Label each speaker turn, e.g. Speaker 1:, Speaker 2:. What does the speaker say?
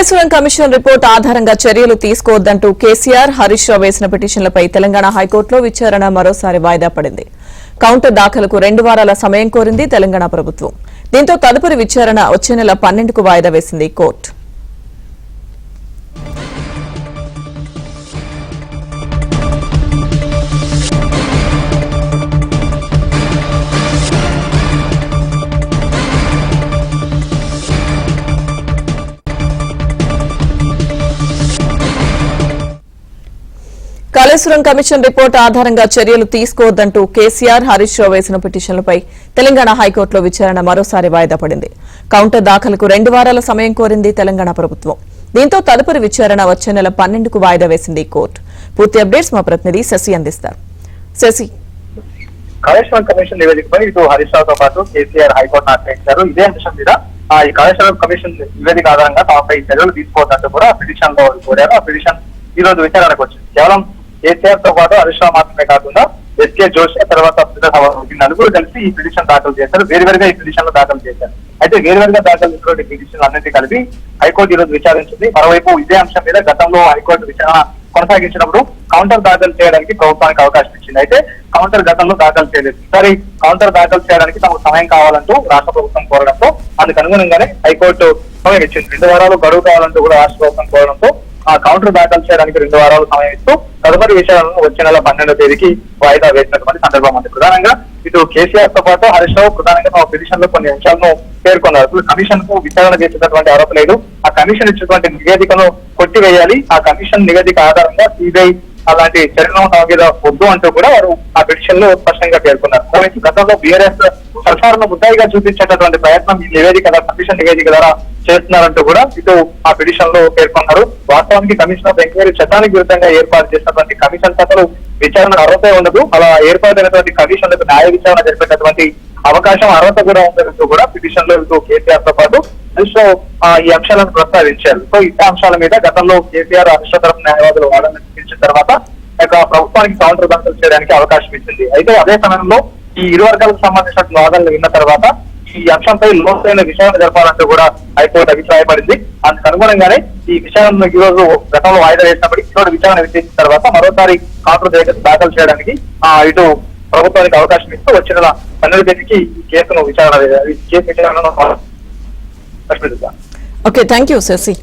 Speaker 1: Kaleshwaram commission report ఆధారంగా చర్యలు తీసుకోవద్దంటూ కేసీఆర్ హరీష్ రావు వేసిన పిటిషన్లపై తెలంగాణ హైకోర్టులో విచారణ మరోసారి వాయిదా పడింది. కౌంటర్ దాఖలకు 2 వారాల సమయం కోరింది తెలంగాణ ప్రభుత్వం. దీంతో తదుపరి విచారణ వచ్చే నెల 12కు వాయిదా వేసింది కోర్టు. కాళేశ్వరం కమిషన్ రిపోర్ట్ ఆధారంగా చర్యలు తీసుకోవద్దంటూ కేసీఆర్ హరీష్ రావు వేసిన పిటిషన్లపై తెలంగాణ హైకోర్టులో విచారణ మరోసారి వాయిదా పడింది. కౌంటర్ దాఖలకు 2 వారాల సమయం కోరింది తెలంగాణ ప్రభుత్వం. దీంతో తదుపరి విచారణ వచ్చే నెల 12కు వాయిదా వేసింది కోర్టు. పూర్తి అప్డేట్స్ మా ప్రతినిధి శశి అందిస్తారు. శశి,
Speaker 2: కాళేశ్వరం కమిషన్ నివేదికపై ఇటు హరీష్ రావుతో పాటు కేసీఆర్ హైకోర్టును ఆశ్రయించారు. ఇదే అంశం మీద ఈ కాళేశ్వరం కమిషన్ నివేదిక ఆధారంగా తమపై చర్యలు తీసుకోవద్దంటూ కూడా పిటిషన్ లో కోరారు. ఆ పిటిషన్ ఈ రోజు విచారణకు వచ్చింది. కేవలం కేసీఆర్ తో పాటు హరీష్ రావు మాత్రమే కాకుండా ఎస్కే జోషి తర్వాత నలుగురు కలిసి ఈ పిటిషన్ దాఖలు చేశారు. వేరువేరుగా ఈ పిటిషన్లు దాఖలు చేశారు. అయితే వేరువేరుగా దాఖలు చేసినటువంటి పిటిషన్లు అన్నింటి కలిపి హైకోర్టు ఈ రోజు విచారించింది. మరోవైపు ఇదే అంశం మీద గతంలో హైకోర్టు విచారణ కొనసాగించినప్పుడు కౌంటర్ దాఖలు చేయడానికి ప్రభుత్వానికి అవకాశం ఇచ్చింది. అయితే కౌంటర్ గతంలో దాఖలు చేయలేదు. ఈసారి కౌంటర్ దాఖలు చేయడానికి తమకు సమయం కావాలంటూ రాష్ట్ర ప్రభుత్వం కోరడంతో అందుకు అనుగుణంగానే హైకోర్టు సమయం ఇచ్చింది. 2 వారాలు గడువు కావాలంటూ కూడా రాష్ట్ర ప్రభుత్వం కోరడంతో ఆ కౌంటర్ దాఖలు చేయడానికి 2 వారాలు సమయం ఇస్తూ తదుపరి విషయాలను వచ్చే నెల 12వ తేదీకి వాయిదా వేసినటువంటి సందర్భం ఉంది. ప్రధానంగా ఇటు కేసీఆర్ తో పాటు హరీష్ రావు ప్రధానంగా తమ పిటిషన్ లో కొన్ని అంశాలను పేర్కొన్నారు. కమిషన్ కు విచారణ చేసేటటువంటి ఆరోపణ లేదు. ఆ కమిషన్ ఇచ్చినటువంటి నివేదికను కొట్టివేయాలి. ఆ కమిషన్ నివేదిక ఆధారంగా సిబిఐ అలాంటి చర్యలను తమ మీద వద్దు అంటూ కూడా వారు ఆ పిటిషన్ లో స్పష్టంగా పేర్కొన్నారు. గతంలో బీఆర్ఎస్ సర్కారును ముద్దాయిగా చూపించేటటువంటి ప్రయత్నం ఈ నివేదిక కమిషన్ నివేదిక ద్వారా చేస్తున్నారంటూ కూడా ఇటు ఆ పిటిషన్ లో పేర్కొన్నారు. వాస్తవానికి కమిషన్ ఆఫ్ ఎంక్వైరీ చట్టానికి విరుద్ధంగా ఏర్పాటు చేసినటువంటి కమిషన్ సభలు విచారణ అర్హత ఉండదు. అలా ఏర్పాటైనటువంటి కమిషన్లకు న్యాయ విచారణ జరిపేటటువంటి అవకాశం అర్హత కూడా ఉందంటూ కూడా పిటిషన్ లో ఇటు కేసీఆర్ తో పాటు హరీష్ రావు ఈ అంశాలను ప్రస్తావించారు. సో ఈ అంశాల మీద గతంలో కేసీఆర్ హరీష్ రావు తరఫు న్యాయవాదులు వాదనలు వినిపించిన తర్వాత ప్రభుత్వానికి కౌంటర్ దాఖలు చేయడానికి అవకాశం ఇచ్చింది. అయితే అదే సమయంలో ఈ 2 వర్గాలకు సంబంధించిన వాదనలు విన్న తర్వాత ఈ అంశంపై లోతైన విచారణ జరపాలంటూ కూడా హైకోర్టు అభిప్రాయపడింది. అందుకు అనుగుణంగానే ఈ విచారణను ఈ రోజు గతంలో వాయిదా వేసినప్పటికీ ఈ విచారణ విధించిన తర్వాత మరోసారి కౌంటర్ దాఖలు చేయడానికి ఇటు ప్రభుత్వానికి అవకాశం ఇస్తూ వచ్చే నెల 12వ తేదీకి ఈ కేసును విచారణను
Speaker 1: ఓకే, థ్యాంక్ యూ శశి.